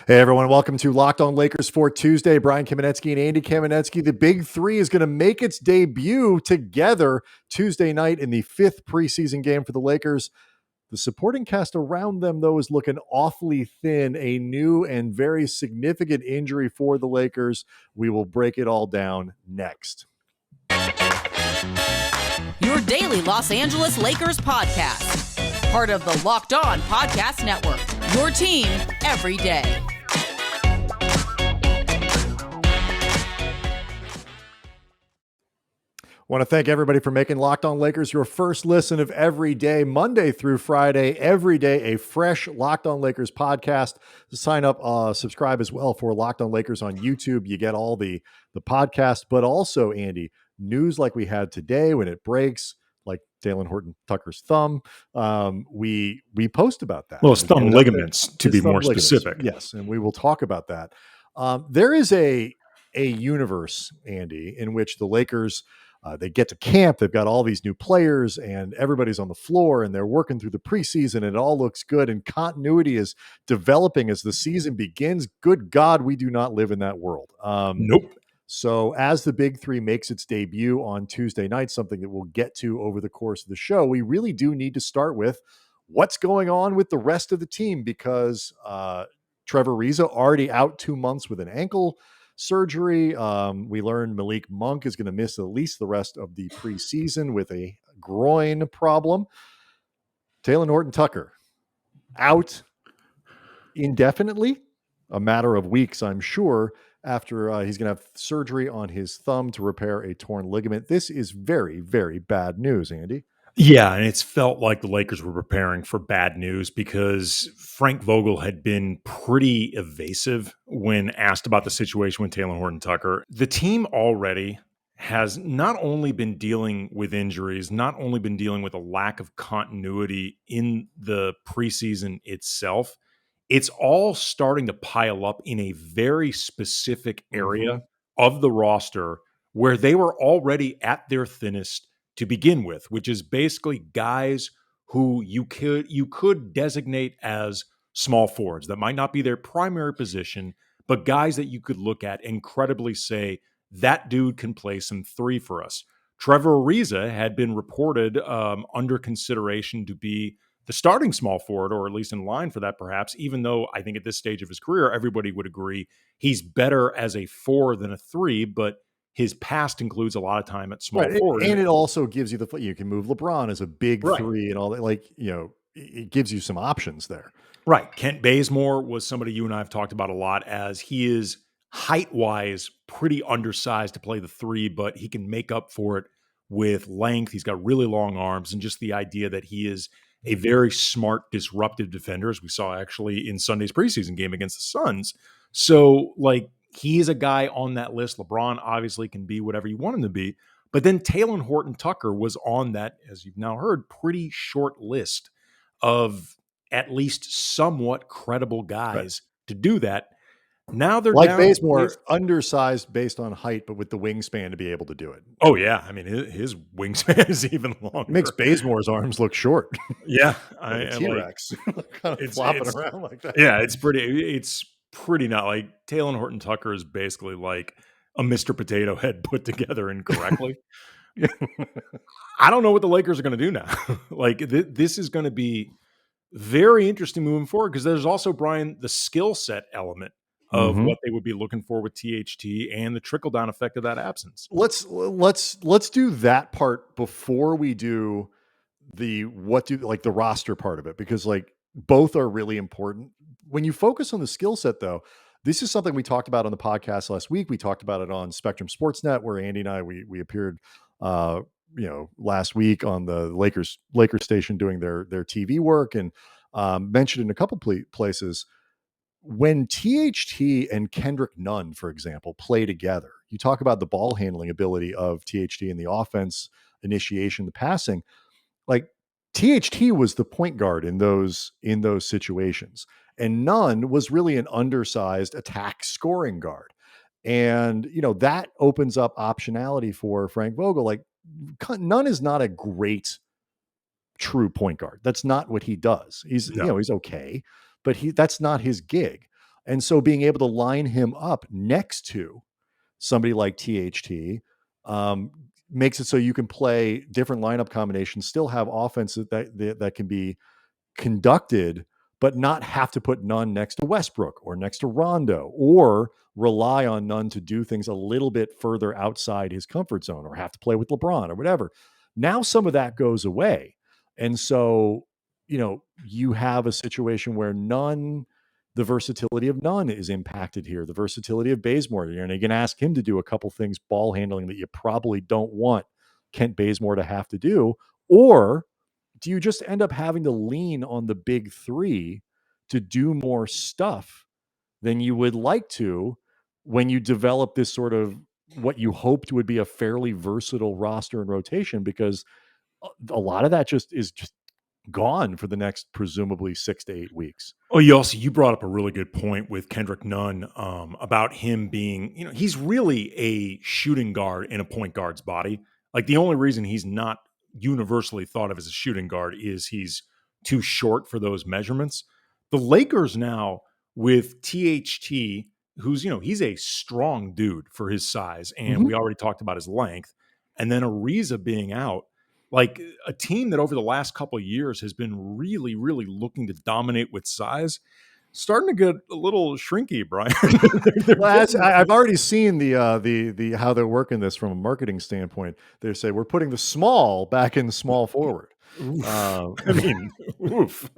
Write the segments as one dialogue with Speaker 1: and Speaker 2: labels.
Speaker 1: Hey, everyone. Welcome to Locked On Lakers for Tuesday. Brian Kamenetsky and Andy Kamenetsky. The Big Three is going to make its debut together Tuesday night in the fifth preseason game for the Lakers. The supporting cast around them, though, is looking awfully thin. A new and very significant injury for the Lakers. We will break it all down next.
Speaker 2: Your daily Los Angeles Lakers podcast. Part of the Locked On Podcast Network. Your team every day.
Speaker 1: Want to thank everybody for making Locked On Lakers your first listen of every day, Monday through Friday, every day, a fresh Locked On Lakers podcast. Sign up, subscribe as well for Locked On Lakers on YouTube. You get all the podcast, but also, Andy, news like we had today when it breaks, like Talen Horton Tucker's thumb. We post about that.
Speaker 3: Well, it's thumb ligaments, to be more specific.
Speaker 1: Yes, and we will talk about that. There is a universe, Andy, in which the Lakers they get to camp. They've got all these new players and everybody's on the floor and they're working through the preseason and it all looks good and continuity is developing as the season begins. Good God, we do not live in that world.
Speaker 3: Nope.
Speaker 1: So as the Big Three makes its debut on Tuesday night, something that we'll get to over the course of the show, we really do need to start with what's going on with the rest of the team because Trevor Ariza already out 2 months with an ankle surgery. We learned Malik Monk is going to miss at least the rest of the preseason with a groin problem. Talen Horton Tucker out indefinitely, a matter of weeks, I'm sure, after he's going to have surgery on his thumb to repair a torn ligament. This is very, very bad news, Andy.
Speaker 3: Yeah, and it's felt like the Lakers were preparing for bad news because Frank Vogel had been pretty evasive when asked about the situation with Talen Horton Tucker. The team already has not only been dealing with injuries, not only been dealing with a lack of continuity in the preseason itself, it's all starting to pile up in a very specific area of the roster where they were already at their thinnest to begin with, which is basically guys who you could designate as small forwards. That might not be their primary position, but guys that you could look at and credibly say, that dude can play some three for us. Trevor Ariza had been reported under consideration to be the starting small forward, or at least in line for that perhaps, even though I think at this stage of his career, everybody would agree he's better as a 4 than a 3, but his past includes a lot of time at small forward.
Speaker 1: And it also gives you you can move LeBron as a big 3 and all that. It gives you some options there.
Speaker 3: Right. Kent Bazemore was somebody you and I have talked about a lot as he is height-wise pretty undersized to play the 3, but he can make up for it with length. He's got really long arms and just the idea that he is a very smart, disruptive defender, as we saw actually in Sunday's preseason game against the Suns. So, he is a guy on that list. LeBron obviously can be whatever you want him to be. But then Talen Horton Tucker was on that, as you've now heard, pretty short list of at least somewhat credible guys to do that. Now they're
Speaker 1: like
Speaker 3: down
Speaker 1: Bazemore, undersized based on height, but with the wingspan to be able to do it.
Speaker 3: Oh, yeah. I mean, his wingspan is even longer.
Speaker 1: It makes Bazemore's arms look short.
Speaker 3: Yeah.
Speaker 1: T-Rex. Kind of flopping around like that.
Speaker 3: Yeah, it's pretty not like Talen Horton Tucker is basically like a Mr. Potato Head put together incorrectly. I don't know what the Lakers are going to do now. This is going to be very interesting moving forward because there's also, Brian, the skill set element of what they would be looking for with THT and the trickle down effect of that absence.
Speaker 1: Let's do that part before we do the roster part of it, because both are really important. When you focus on the skill set, though, this is something we talked about on the podcast last week. We talked about it on Spectrum Sportsnet, where Andy and I we appeared last week on the Lakers station doing their TV work, and mentioned in a couple places. When THT and Kendrick Nunn, for example, play together, you talk about the ball handling ability of THT in the offense, initiation, the passing. THT was the point guard in those situations, and Nunn was really an undersized attack scoring guard. And that opens up optionality for Frank Vogel. Nunn is not a great true point guard. That's not what he does. He's he's okay, but that's not his gig. And so being able to line him up next to somebody like THT makes it so you can play different lineup combinations, still have offenses that can be conducted, but not have to put Nunn next to Westbrook or next to Rondo, or rely on Nunn to do things a little bit further outside his comfort zone, or have to play with LeBron or whatever. Now some of that goes away. And so, you have a situation where the versatility of Nunn is impacted here. The versatility of Bazemore. You're going to ask him to do a couple things ball handling that you probably don't want Kent Bazemore to have to do. Or do you just end up having to lean on the big three to do more stuff than you would like to when you develop this sort of what you hoped would be a fairly versatile roster and rotation? Because a lot of that is just gone for the next presumably 6 to 8 weeks.
Speaker 3: Oh, you brought up a really good point with Kendrick Nunn about him being, he's really a shooting guard in a point guard's body. Like, the only reason he's not universally thought of as a shooting guard is he's too short for those measurements. The Lakers now with THT, who's, he's a strong dude for his size, and we already talked about his length, and then Ariza being out, like a team that over the last couple of years has been really, really looking to dominate with size, starting to get a little shrinky, Brian.
Speaker 1: I've already seen the how they're working this from a marketing standpoint. They say we're putting the small back in small forward.
Speaker 3: I mean, oof.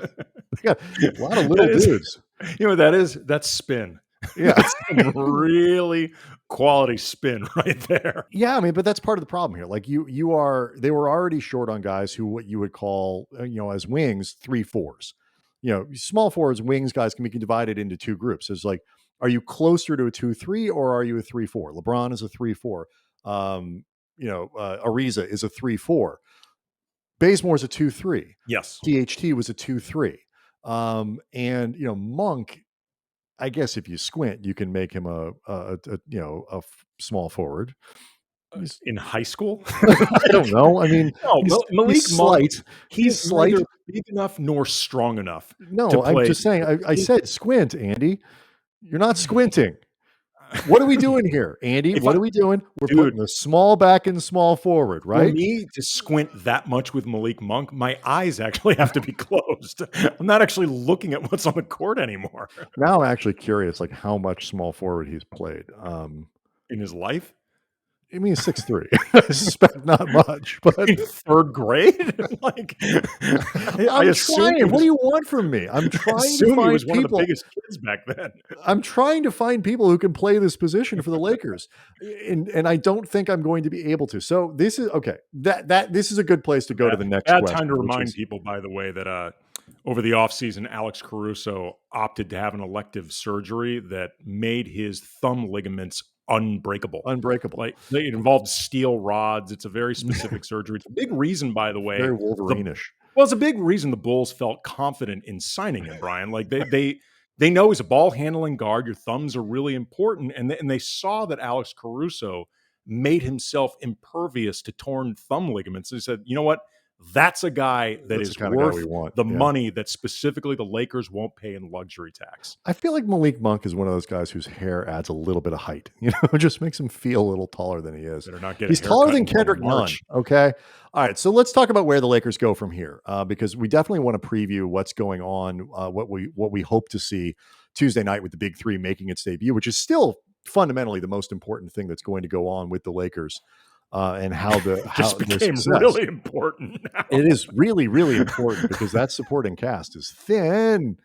Speaker 1: A lot of little dudes.
Speaker 3: You know what that is? That's spin.
Speaker 1: Yeah.
Speaker 3: That's some really quality spin right there.
Speaker 1: Yeah, I mean, but that's part of the problem here. Like they were already short on guys who what you would call, as wings, 3-4s. Small forwards, wings guys can be divided into two groups. It's like, are you closer to a 2-3 or are you a 3-4? LeBron is a 3-4. Ariza is a 3-4. Bazemore is a 2-3.
Speaker 3: Yes.
Speaker 1: THT was a 2-3. And Monk, I guess if you squint, you can make him a small forward.
Speaker 3: In high school?
Speaker 1: I don't know. I mean,
Speaker 3: Malik Monk,
Speaker 1: he's slight.
Speaker 3: Neither big enough nor strong enough.
Speaker 1: No, I'm just saying. I said squint, Andy. You're not squinting. What are we doing here, Andy? What are we doing? We're putting the small back and small forward, right?
Speaker 3: For me to squint that much with Malik Monk, my eyes actually have to be closed. I'm not actually looking at what's on the court anymore.
Speaker 1: Now I'm actually curious, like how much small forward he's played
Speaker 3: in his life.
Speaker 1: I mean, 6'3". I suspect not much, but
Speaker 3: in third grade, like I assume.
Speaker 1: What do you want from me? I'm trying to find
Speaker 3: he was
Speaker 1: people.
Speaker 3: One of the biggest kids back then.
Speaker 1: I'm trying to find people who can play this position for the Lakers, and I don't think I'm going to be able to. So this is okay. This is a good place to go to the next.
Speaker 3: Bad time to remind people, by the way, that over the offseason, Alex Caruso opted to have an elective surgery that made his thumb ligaments unbreakable. Like, it involved steel rods. It's a very specific surgery. It's a big reason, by the way.
Speaker 1: Very Wolverine-ish.
Speaker 3: It's a big reason the Bulls felt confident in signing him, Brian. Like they know he's a ball handling guard. Your thumbs are really important, and they saw that Alex Caruso made himself impervious to torn thumb ligaments. They said, you know what? That's a guy that is worth the money that specifically the Lakers won't pay in luxury tax.
Speaker 1: I feel like Malik Monk is one of those guys whose hair adds a little bit of height. It just makes him feel a little taller than he is. He's taller than Kendrick Nunn. Okay. All right. So let's talk about where the Lakers go from here, because we definitely want to preview what's going on, what we hope to see Tuesday night with the Big Three making its debut, which is still fundamentally the most important thing that's going to go on with the Lakers. And how
Speaker 3: became really important now.
Speaker 1: It is really, really important because that supporting cast is thin.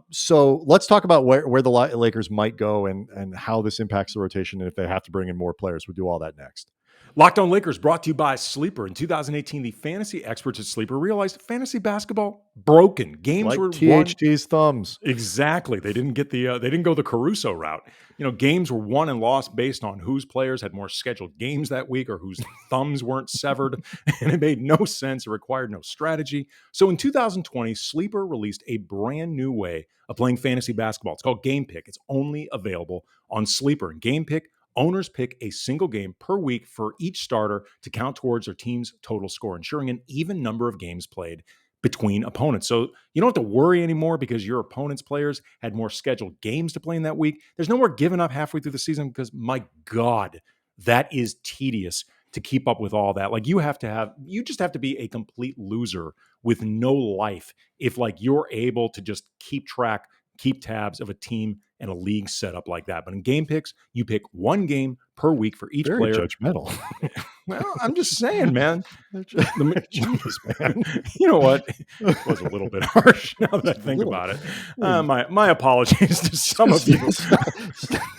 Speaker 1: So let's talk about where the Lakers might go and how this impacts the rotation, and if they have to bring in more players. We'll do all that next.
Speaker 3: Locked On Lakers brought to you by Sleeper. In 2018, the fantasy experts at Sleeper realized fantasy basketball broken. Games
Speaker 1: like
Speaker 3: were
Speaker 1: THT's thumbs.
Speaker 3: Exactly. They didn't get they didn't go the Caruso route. Games were won and lost based on whose players had more scheduled games that week or whose thumbs weren't severed. And it made no sense. It required no strategy. So in 2020, Sleeper released a brand new way of playing fantasy basketball. It's called Game Pick. It's only available on Sleeper. And Game Pick, owners pick a single game per week for each starter to count towards their team's total score, ensuring an even number of games played between opponents. So you don't have to worry anymore because your opponent's players had more scheduled games to play in that week. There's no more giving up halfway through the season because, my God, that is tedious to keep up with all that. Like you just have to be a complete loser with no life if like you're able to just keep tabs of a team and a league setup like that. But in game picks, you pick one game per week for each
Speaker 1: Very
Speaker 3: player.
Speaker 1: judgmental.
Speaker 3: Well, I'm just saying, man.
Speaker 1: Jeez, man.
Speaker 3: You know what? It was a little bit harsh now that I think about it. My apologies to some of you.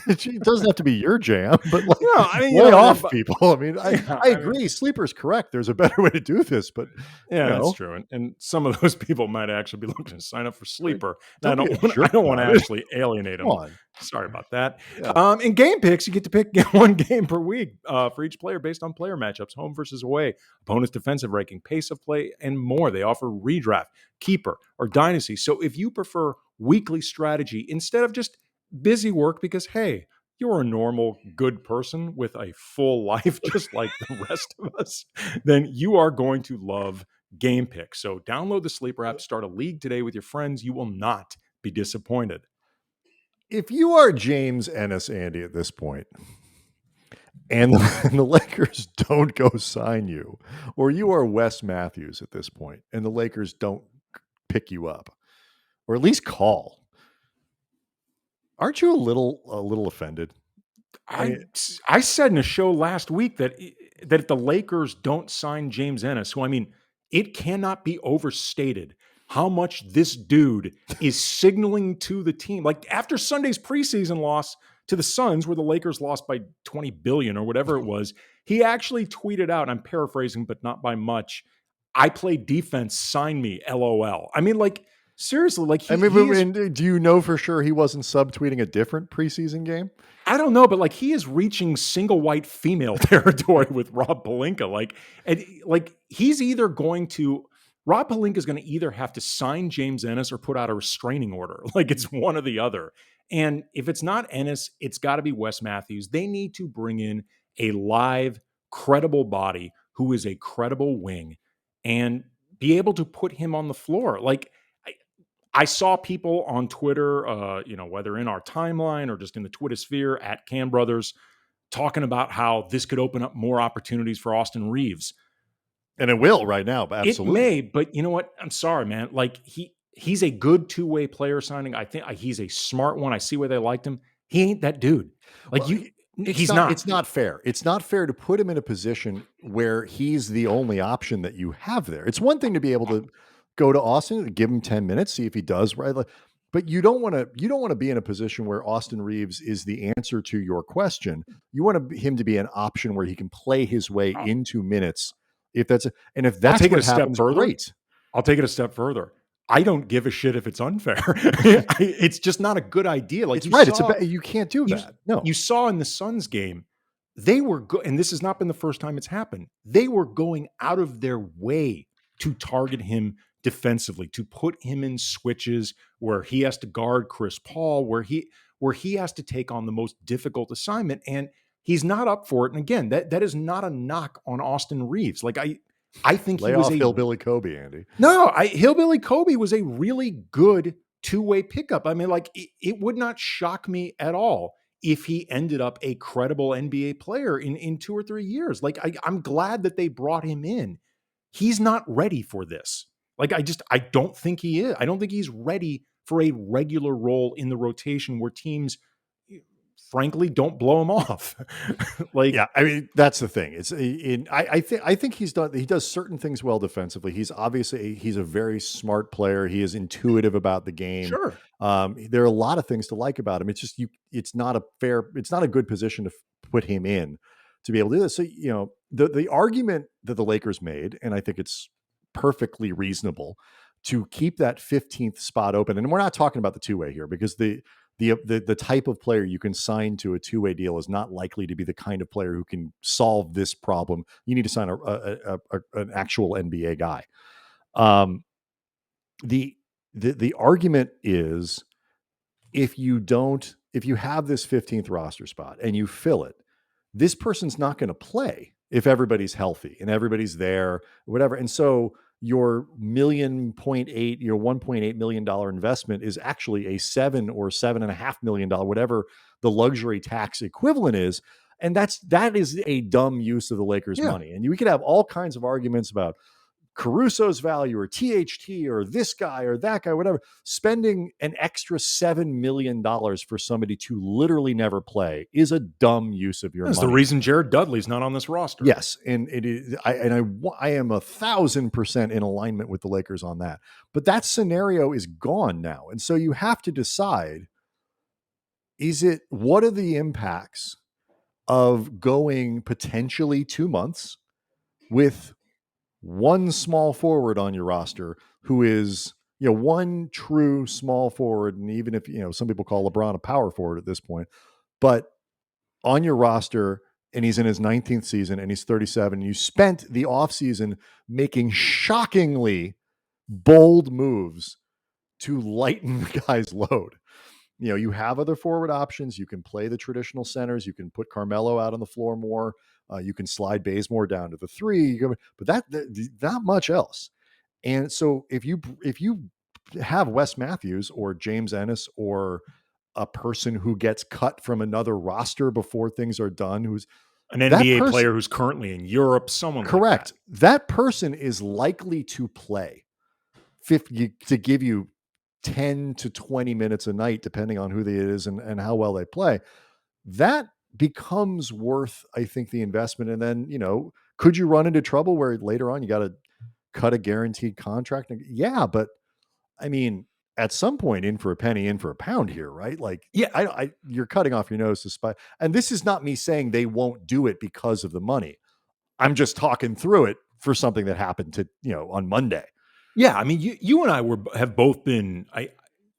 Speaker 1: It doesn't have to be your jam, but like,
Speaker 3: No, I mean,
Speaker 1: lay off people. I mean, I agree. Sleeper's correct. There's a better way to do this, but
Speaker 3: yeah, that's true. And some of those people might actually be looking to sign up for Sleeper.
Speaker 1: Don't
Speaker 3: I don't want to actually alienate them. Sorry about that. Yeah. In game picks, you get to pick one game per week for each player based on player matchups, home versus away, opponent's defensive ranking, pace of play, and more. They offer redraft, keeper, or dynasty. So if you prefer weekly strategy instead of just busy work because, hey, you're a normal, good person with a full life just like the rest of us, then you are going to love Game Pick. So download the Sleeper app, start a league today with your friends. You will not be disappointed.
Speaker 1: If you are James Ennis, Andy, at this point, and the Lakers don't go sign you, or you are Wes Matthews at this point, and the Lakers don't pick you up, or at least call, aren't you a little offended?
Speaker 3: I said in a show last week that if the Lakers don't sign James Ennis, who, I mean, it cannot be overstated how much this dude is signaling to the team. Like after Sunday's preseason loss to the Suns, where the Lakers lost by 20 billion or whatever it was, he actually tweeted out, and I'm paraphrasing, but not by much, "I play defense, sign me, LOL." I mean, like, seriously, like
Speaker 1: do you know for sure he wasn't subtweeting a different preseason game?
Speaker 3: I don't know, but like he is reaching single white female territory with Rob Pelinka. Rob Pelinka is going to either have to sign James Ennis or put out a restraining order. Like it's one or the other. And if it's not Ennis, it's got to be Wes Matthews. They need to bring in a live, credible body who is a credible wing and be able to put him on the floor. Like I saw people on Twitter, whether in our timeline or just in the Twitter sphere at Cam Brothers, talking about how this could open up more opportunities for Austin Reaves.
Speaker 1: And it will right now, but absolutely.
Speaker 3: It may, but you know what? I'm sorry, man. Like he's a good two-way player signing. I think he's a smart one. I see why they liked him. He ain't that dude. Like he's not.
Speaker 1: It's not fair. It's not fair to put him in a position where he's the only option that you have there. It's one thing to be able to go to Austin, give him 10 minutes, see if he does right. But you don't want to be in a position where Austin Reaves is the answer to your question. You want him to be an option where he can play his way into minutes. If that's what happens, great.
Speaker 3: I'll take it a step further. I don't give a shit if it's unfair. It's just not a good idea. Like
Speaker 1: you can't do that. No,
Speaker 3: you saw in the Suns game, they were good, and this has not been the first time it's happened. They were going out of their way to target him defensively, to put him in switches where he has to guard Chris Paul, where he has to take on the most difficult assignment, and he's not up for it. And again, that is not a knock on Austin Reaves. Like I think
Speaker 1: he was Hillbilly Kobe, Andy.
Speaker 3: No, Hillbilly Kobe was a really good two-way pickup. I mean, like it would not shock me at all if he ended up a credible NBA player in 2 or 3 years. Like I'm glad that they brought him in. He's not ready for this. Like I don't think he is. I don't think he's ready for a regular role in the rotation where teams, frankly, don't blow him off.
Speaker 1: Yeah, I mean that's the thing. I think he does certain things well defensively. He's a very smart player. He is intuitive about the game.
Speaker 3: Sure.
Speaker 1: There are a lot of things to like about him. It's just it's not a good position to put him in to be able to do this. So the argument that the Lakers made, and I think it's perfectly reasonable to keep that 15th spot open. And we're not talking about the two-way here because the type of player you can sign to a two-way deal is not likely to be the kind of player who can solve this problem. You need to sign an actual NBA guy. The argument is if you have this 15th roster spot and you fill it, this person's not going to play if everybody's healthy and everybody's there, whatever. And so your your $1.8 million investment is actually a $7 or $7.5 million, whatever the luxury tax equivalent is. And that is a dumb use of the Lakers' money. And we could have all kinds of arguments about Caruso's value or THT or this guy or that guy, whatever. Spending an extra $7 million for somebody to literally never play is a dumb use of your money.
Speaker 3: That's the reason Jared Dudley's not on this roster.
Speaker 1: Yes, and it is. I am 1,000% in alignment with the Lakers on that. But that scenario is gone now, and so you have to decide: what are the impacts of going potentially 2 months with one small forward on your roster who is, one true small forward, and even if some people call LeBron a power forward at this point, but on your roster, and he's in his 19th season and he's 37. You spent the offseason making shockingly bold moves to lighten the guy's load. You have other forward options. You can play the traditional centers. You can put Carmelo out on the floor more. You can slide Bazemore down to the 3, but that not much else. And so if you have Wes Matthews or James Ennis or a person who gets cut from another roster before things are done, who's
Speaker 3: an NBA player who's currently in Europe, someone
Speaker 1: correct.
Speaker 3: Like
Speaker 1: that person is likely to play 50 to give you 10 to 20 minutes a night, depending on who it is and how well they play. That becomes worth, I think, the investment. And then, could you run into trouble where later on you got to cut a guaranteed contract? Yeah, but I mean, at some point, in for a penny, in for a pound here, right? Like, yeah, you're cutting off your nose to spite. And this is not me saying they won't do it because of the money. I'm just talking through it for something that happened on Monday.
Speaker 3: Yeah, I mean, you and I have both been.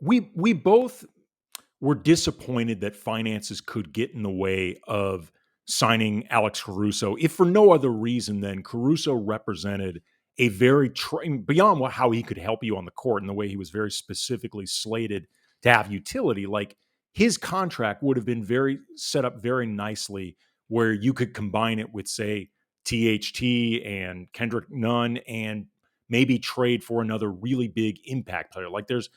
Speaker 3: We both were disappointed that finances could get in the way of signing Alex Caruso, if for no other reason than Caruso represented a very beyond how he could help you on the court and the way he was very specifically slated to have utility. Like, his contract would have been set up very nicely where you could combine it with, say, THT and Kendrick Nunn and maybe trade for another really big impact player. Like, there's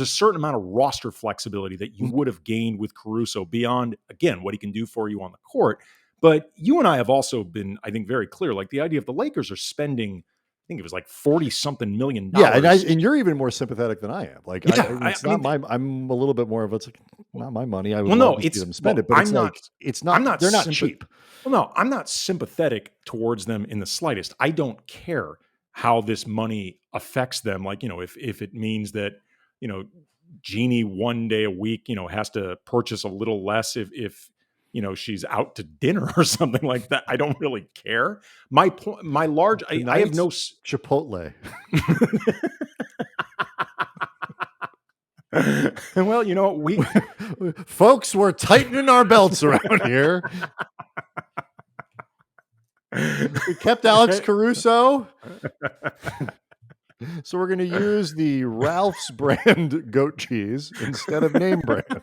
Speaker 3: a certain amount of roster flexibility that you would have gained with Caruso beyond, again, what he can do for you on the court. But you and I have also been, I think, very clear. Like, the idea of the Lakers are spending, I think it was like $40-something million.
Speaker 1: Yeah, and you're even more sympathetic than I am. Like, I'm a little bit more of it's like, not my money. I would love to see them spend it, but they're not cheap.
Speaker 3: Well, no, I'm not sympathetic towards them in the slightest. I don't care how this money affects them. Like, if it means that, Jeannie one day a week, has to purchase a little less if she's out to dinner or something like that. I don't really care. I have no
Speaker 1: Chipotle.
Speaker 3: Well, we
Speaker 1: folks, we're tightening our belts around here. We kept Alex Caruso. So we're going to use the Ralph's brand goat cheese instead of name brand.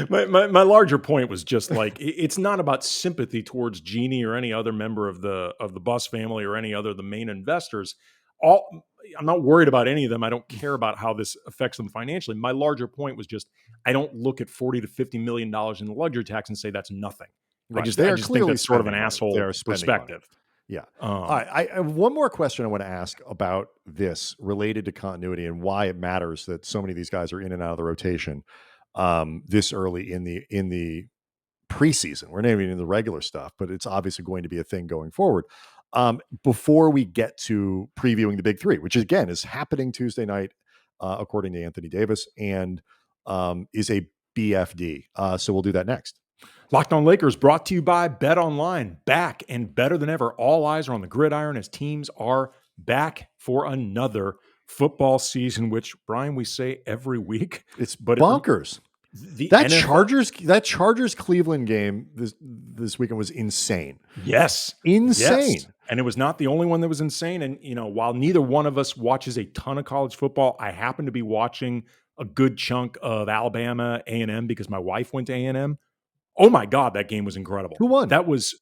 Speaker 3: My larger point was just like, it's not about sympathy towards Jeannie or any other member of the Bus family or any other of the main investors. I'm not worried about any of them. I don't care about how this affects them financially. My larger point was just, I don't look at $40 to $50 million in the luxury tax and say that's nothing.
Speaker 1: Right.
Speaker 3: I just think that's sort of an asshole perspective.
Speaker 1: Yeah. All right. I have one more question I want to ask about this related to continuity and why it matters that so many of these guys are in and out of the rotation this early in the preseason. We're not even in the regular stuff, but it's obviously going to be a thing going forward. Before we get to previewing the big 3, which again is happening Tuesday night, according to Anthony Davis, and is a BFD. So we'll do that next.
Speaker 3: Locked On Lakers brought to you by BetOnline. Back and better than ever. All eyes are on the gridiron as teams are back for another football season, which, Brian, we say every week.
Speaker 1: It's bonkers. That Chargers Cleveland game this weekend was insane.
Speaker 3: Yes.
Speaker 1: Insane.
Speaker 3: Yes. And it was not the only one that was insane. And, while neither one of us watches a ton of college football, I happen to be watching a good chunk of Alabama A&M because my wife went to A&M. Oh my God, that game was incredible.
Speaker 1: Who won?
Speaker 3: That was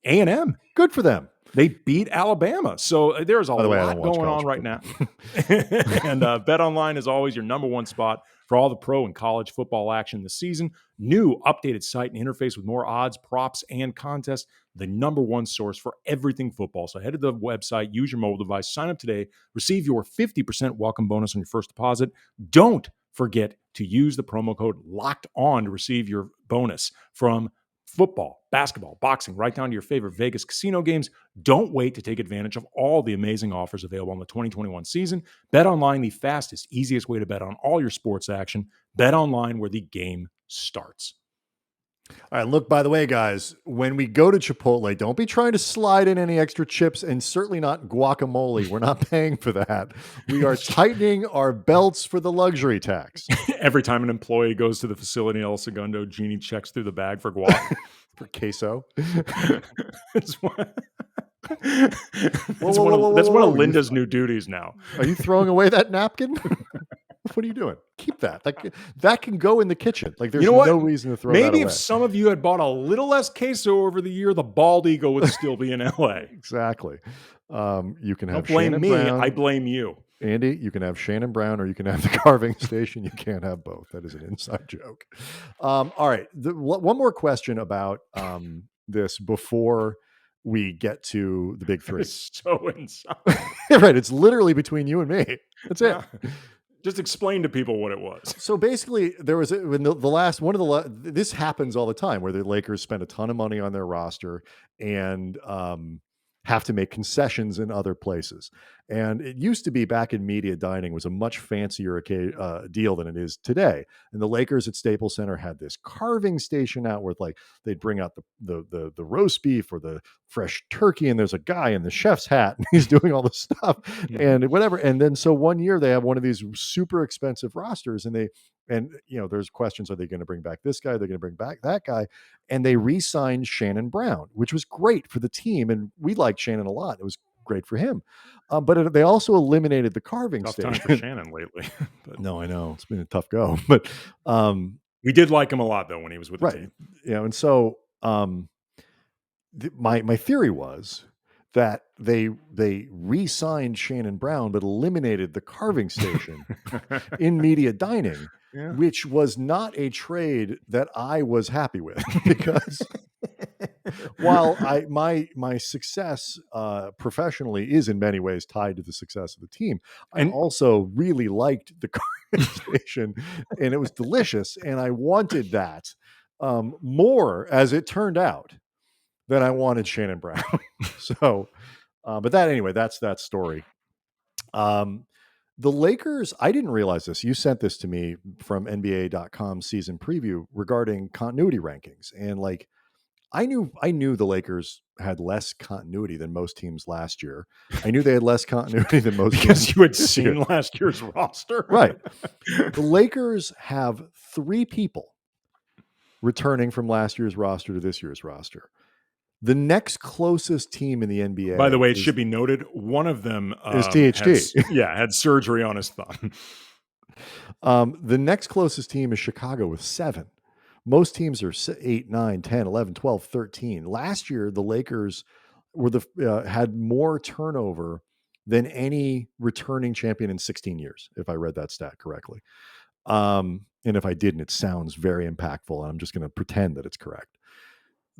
Speaker 3: A&M.
Speaker 1: Good for them.
Speaker 3: They beat Alabama. So there's a
Speaker 1: By the way, I
Speaker 3: lot
Speaker 1: don't watch
Speaker 3: going on
Speaker 1: college
Speaker 3: right now.
Speaker 1: football.
Speaker 3: And BetOnline is always your number one spot for all the pro and college football action this season. New updated site and interface with more odds, props, and contests. The number one source for everything football. So head to the website, use your mobile device, sign up today, receive your 50% welcome bonus on your first deposit. Don't forget to use the promo code Locked On to receive your bonus from football, basketball, boxing, right down to your favorite Vegas casino games. Don't wait to take advantage of all the amazing offers available in the 2021 season. Bet online, the fastest, easiest way to bet on all your sports action. Bet online, where the game starts.
Speaker 1: All right, look, by the way, guys, when we go to Chipotle, don't be trying to slide in any extra chips and certainly not guacamole. We're not paying for that. We are tightening our belts for the luxury tax.
Speaker 3: Every time an employee goes to the facility in El Segundo, Jeannie checks through the bag for guac.
Speaker 1: For queso.
Speaker 3: That's one of Linda's new duties now.
Speaker 1: Are you throwing away that napkin? What are you doing? Keep that. That can go in the kitchen. Like, there's no reason to throw that away.
Speaker 3: Maybe if some of you had bought a little less queso over the year, the bald eagle would still be in LA.
Speaker 1: Exactly. You can have
Speaker 3: Don't blame
Speaker 1: Shannon
Speaker 3: me.
Speaker 1: Brown.
Speaker 3: I blame you.
Speaker 1: Andy, you can have Shannon Brown or you can have the carving station. You can't have both. That is an inside joke. All right. One more question about this before we get to the big three.
Speaker 3: It's so inside.
Speaker 1: Right. It's literally between you and me. That's it.
Speaker 3: Just explain to people what it was.
Speaker 1: So basically, there was when the last one of the this happens all the time where the Lakers spend a ton of money on their roster and have to make concessions in other places. And it used to be back in media dining was a much fancier deal than it is today. And the Lakers at Staples Center had this carving station out where like they'd bring out the roast beef or the fresh turkey, and there's a guy in the chef's hat and he's doing all this stuff and whatever. And then so one year they have one of these super expensive rosters and there's questions, are they going to bring back this guy? They're going to bring back that guy. And they re-signed Shannon Brown, which was great for the team. And we liked Shannon a lot. It was great for him. But they also eliminated the carving station.
Speaker 3: Tough time for Shannon lately. But
Speaker 1: no, I know. It's been a tough go. But
Speaker 3: we did like him a lot, though, when he was with the team.
Speaker 1: And so my theory was that they re-signed Shannon Brown, but eliminated the carving station in media dining. Yeah. Which was not a trade that I was happy with because while my success professionally is in many ways tied to the success of the team, I also really liked the carving station and it was delicious. And I wanted that more, as it turned out, than I wanted Shannon Brown. So, but that's that story. The Lakers, I didn't realize this. You sent this to me from NBA.com season preview regarding continuity rankings. And like, I knew the Lakers had less continuity than most teams last year. I knew they had less continuity than most
Speaker 3: because you had seen last year's roster.
Speaker 1: Right. The Lakers have 3 people returning from last year's roster to this year's roster. The next closest team in the NBA.
Speaker 3: By the way, it should be noted, one of them
Speaker 1: is THT.
Speaker 3: Had surgery on his thumb.
Speaker 1: The next closest team is Chicago with 7. Most teams are 8, 9, 10, 11, 12, 13. Last year, the Lakers were had more turnover than any returning champion in 16 years, if I read that stat correctly. And if I didn't, it sounds very impactful, and I'm just going to pretend that it's correct.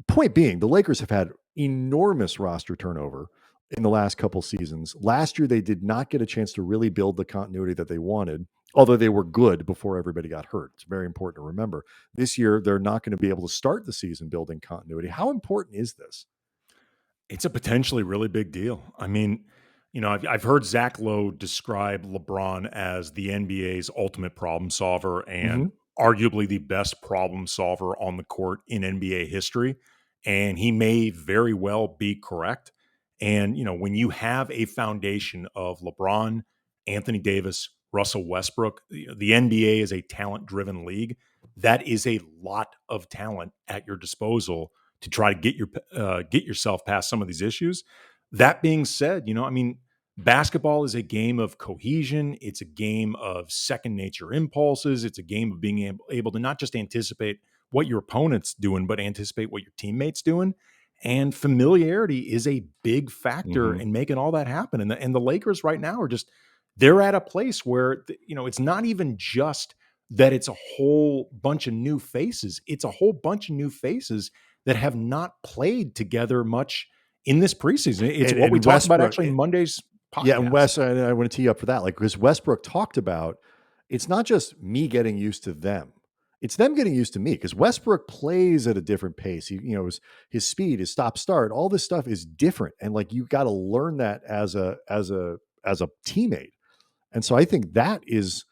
Speaker 1: Point being, the Lakers have had enormous roster turnover in the last couple seasons. Last year, they did not get a chance to really build the continuity that they wanted, although they were good before everybody got hurt. It's very important to remember. This year, they're not going to be able to start the season building continuity. How important is this?
Speaker 3: It's a potentially really big deal. I mean, I've heard Zach Lowe describe LeBron as the NBA's ultimate problem solver and arguably the best problem solver on the court in NBA history. And he may very well be correct. And, when you have a foundation of LeBron, Anthony Davis, Russell Westbrook, the NBA is a talent-driven league. That is a lot of talent at your disposal to try to get yourself past some of these issues. That being said, basketball is a game of cohesion. It's a game of second nature impulses. It's a game of being able to not just anticipate what your opponent's doing, but anticipate what your teammate's doing. And familiarity is a big factor
Speaker 1: Mhm.
Speaker 3: in making all that happen. And the Lakers right now are just, they're at a place where, it's not even just that it's a whole bunch of new faces. It's a whole bunch of new faces that have not played together much in this preseason. It's what we
Speaker 1: And
Speaker 3: talked about
Speaker 1: Westbrook,
Speaker 3: actually in Monday's
Speaker 1: yeah, and
Speaker 3: podcast.
Speaker 1: Wes, I want to tee you up for that, like, because Westbrook talked about, it's not just me getting used to them, it's them getting used to me, because Westbrook plays at a different pace. His speed, his stop start, all this stuff is different, and like you got to learn that as a teammate. And so I think that is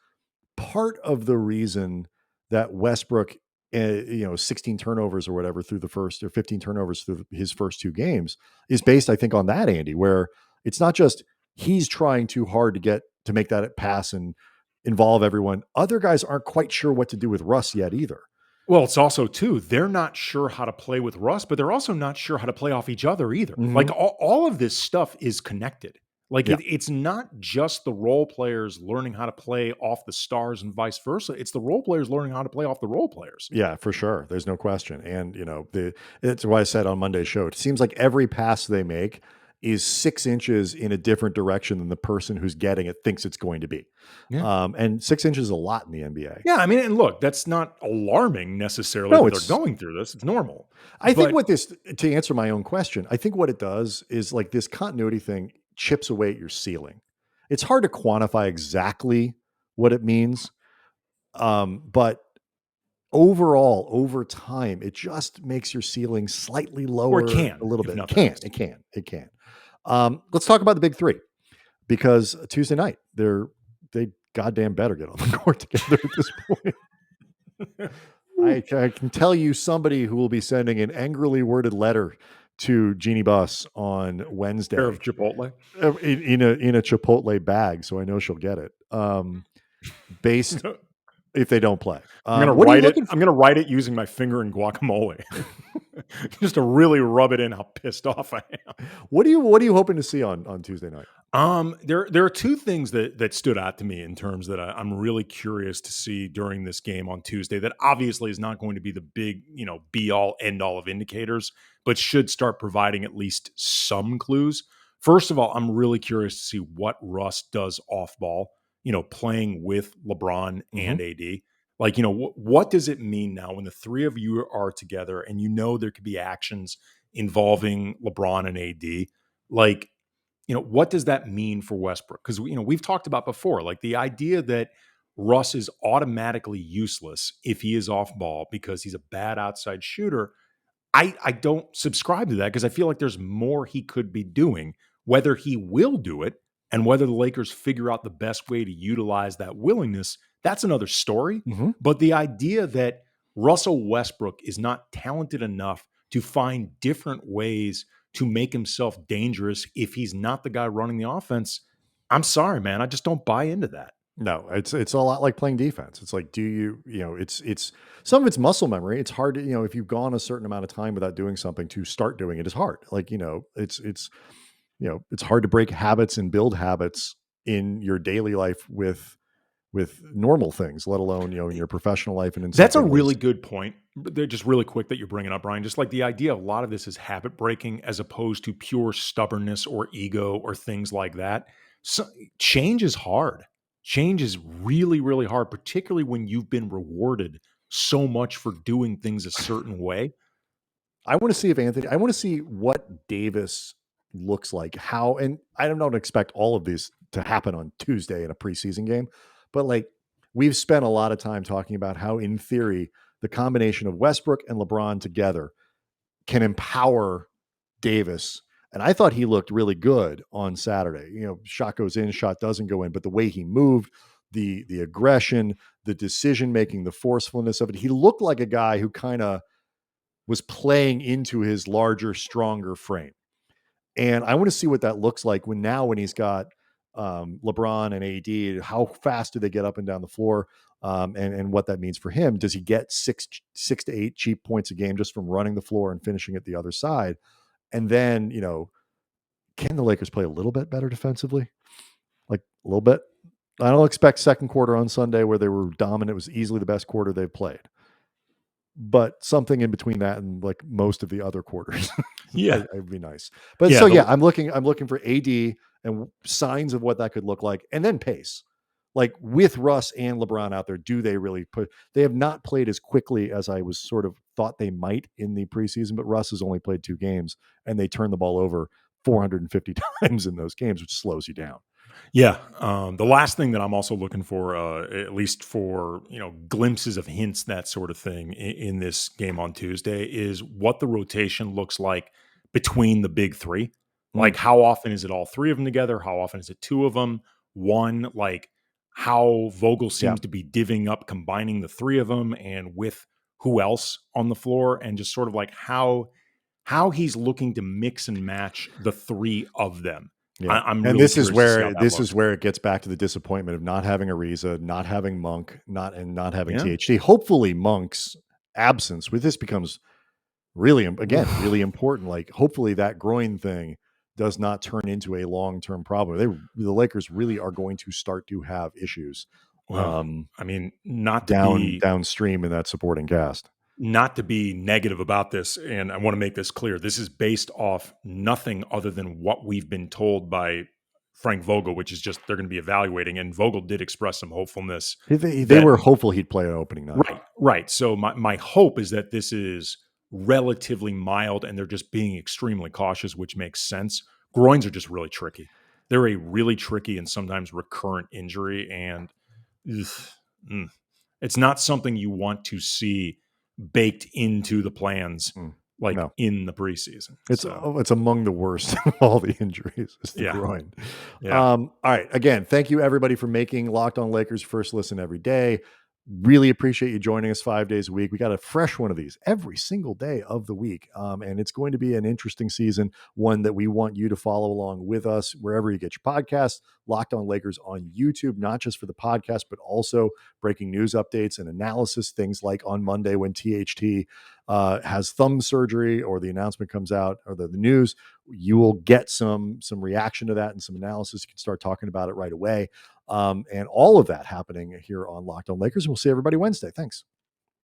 Speaker 1: part of the reason that Westbrook, 16 turnovers or whatever through the first, or 15 turnovers through his first two games, is based, I think, on that, Andy, where it's not just he's trying too hard to make that pass and involve everyone. Other guys aren't quite sure what to do with Russ yet either.
Speaker 3: Well, it's also too, they're not sure how to play with Russ, but they're also not sure how to play off each other either. Like
Speaker 1: Mhm.
Speaker 3: all of this stuff is connected. Like
Speaker 1: Yeah.
Speaker 3: it's not just the role players learning how to play off the stars and vice versa. It's the role players learning how to play off the role players.
Speaker 1: Yeah, for sure. There's no question. And it's why I said on Monday's show, it seems like every pass they make is 6 inches in a different direction than the person who's getting it thinks it's going to be.
Speaker 3: Yeah.
Speaker 1: And 6 inches is a lot in the NBA.
Speaker 3: Yeah, I mean, and look, that's not alarming necessarily
Speaker 1: No,
Speaker 3: that they're going through this. It's normal.
Speaker 1: I think
Speaker 3: But
Speaker 1: to answer my own question, I think what it does is, like, this continuity thing chips away at your ceiling. It's hard to quantify exactly what it means. But overall, over time, it just makes your ceiling slightly
Speaker 3: or it
Speaker 1: lower
Speaker 3: can,
Speaker 1: a little
Speaker 3: if
Speaker 1: bit.
Speaker 3: nothing else.
Speaker 1: It can. Let's talk about the big three, because Tuesday night, they goddamn better get on the court together at this point. I can tell you somebody who will be sending an angrily worded letter to Jeannie Buss on Wednesday,
Speaker 3: Pair of Chipotle.
Speaker 1: in a Chipotle bag, so I know she'll get it. Based if they don't play,
Speaker 3: I'm gonna
Speaker 1: what are you
Speaker 3: write it.
Speaker 1: looking for?
Speaker 3: I'm gonna write it using my finger in guacamole, just to really rub it in how pissed off I am.
Speaker 1: What are you hoping to see on Tuesday night?
Speaker 3: There are two things that stood out to me in terms that I'm really curious to see during this game on Tuesday. That obviously is not going to be the big, be all end all of indicators, but should start providing at least some clues. First of all, I'm really curious to see what Russ does off ball. Playing with LeBron and AD. Like, what does it mean now when the three of you are together and there could be actions involving LeBron and AD? Like, what does that mean for Westbrook? Because, we've talked about before, like the idea that Russ is automatically useless if he is off ball because he's a bad outside shooter. I don't subscribe to that, because I feel like there's more he could be doing. Whether he will do it and whether the Lakers figure out the best way to utilize that willingness, that's another story.
Speaker 1: Mhm.
Speaker 3: But the idea that Russell Westbrook is not talented enough to find different ways to make himself dangerous if he's not the guy running the offense, I'm sorry, man. I just don't buy into that.
Speaker 1: No, it's a lot like playing defense. It's like, it's some of it's muscle memory. It's hard to, if you've gone a certain amount of time without doing something, to start doing it is hard. Like, it's hard to break habits and build habits in your daily life with normal things, let alone, in your professional life. And in
Speaker 3: That's a
Speaker 1: something
Speaker 3: really good point. But they're just really quick that you're bringing up, Brian. Just like the idea, a lot of this is habit breaking as opposed to pure stubbornness or ego or things like that. So, change is hard. Change is really, really hard, particularly when you've been rewarded so much for doing things a certain way.
Speaker 1: I want to see what Davis looks like, and I don't expect all of these to happen on Tuesday in a preseason game, but like, we've spent a lot of time talking about how, in theory, the combination of Westbrook and LeBron together can empower Davis. And I thought he looked really good on Saturday. Shot goes in, shot doesn't go in, but the way he moved, the aggression, the decision making, the forcefulness of it, he looked like a guy who kind of was playing into his larger, stronger frame. And I want to see what that looks like when he's got LeBron and AD. How fast do they get up and down the floor? And what that means for him. Does he get six to eight cheap points a game just from running the floor and finishing at the other side? And then, can the Lakers play a little bit better defensively? Like a little bit? I don't expect second quarter on Sunday where they were dominant. It was easily the best quarter they've played. but something in between that and like most of the other quarters.
Speaker 3: Yeah.
Speaker 1: It'd be nice. But
Speaker 3: Yeah.
Speaker 1: so yeah, I'm looking for AD and signs of what that could look like, and then pace. Like with Russ and LeBron out there, do they really put? They have not played as quickly as I was sort of thought they might in the preseason, but Russ has only played 2 games, and they turn the ball over 450 times in those games, which slows you down.
Speaker 3: Yeah. The last thing that I'm also looking for, at least for, glimpses of hints, that sort of thing in this game on Tuesday, is what the rotation looks like between the big three. Like, how often is it all 3 of them together? How often is it 2 of them? One, like how Vogel seems to be divvying up, combining the 3 of them and with who else on the floor, and just sort of like how he's looking to mix and match the 3 of them.
Speaker 1: Yeah,
Speaker 3: I'm
Speaker 1: and
Speaker 3: really
Speaker 1: this is
Speaker 3: curious to see how
Speaker 1: where
Speaker 3: that looks.
Speaker 1: it gets back to the disappointment of not having Ariza, not having Monk, not having
Speaker 3: Yeah.
Speaker 1: THT. Hopefully, Monk's absence with this becomes really really important. Like, hopefully, that groin thing does not turn into a long-term problem. The Lakers really are going to start to have issues.
Speaker 3: Well, I mean, not to be
Speaker 1: Downstream in that supporting cast.
Speaker 3: negative about this, and I want to make this clear. This is based off nothing other than what we've been told by Frank Vogel, which is just they're going to be evaluating. And Vogel did express some hopefulness.
Speaker 1: They were hopeful he'd play an opening night.
Speaker 3: Right. So my hope is that this is relatively mild and they're just being extremely cautious, which makes sense. Groins are just really tricky. They're a really tricky and sometimes recurrent injury, and it's not something you want to see baked into the plans in the preseason.
Speaker 1: It's among the worst of all the injuries. It's the groin.
Speaker 3: Yeah.
Speaker 1: All right. Again, thank you everybody for making Locked On Lakers first listen every day. Really appreciate you joining us 5 days a week. We got a fresh one of these every single day of the week. And it's going to be an interesting season, one that we want you to follow along with us wherever you get your podcasts. Locked On Lakers on YouTube, not just for the podcast, but also breaking news updates and analysis. Things like on Monday when THT has thumb surgery, or the announcement comes out, or the news, you will get some reaction to that and some analysis. You can start talking about it right away. And all of that happening here on Locked On Lakers. And we'll see everybody Wednesday. Thanks.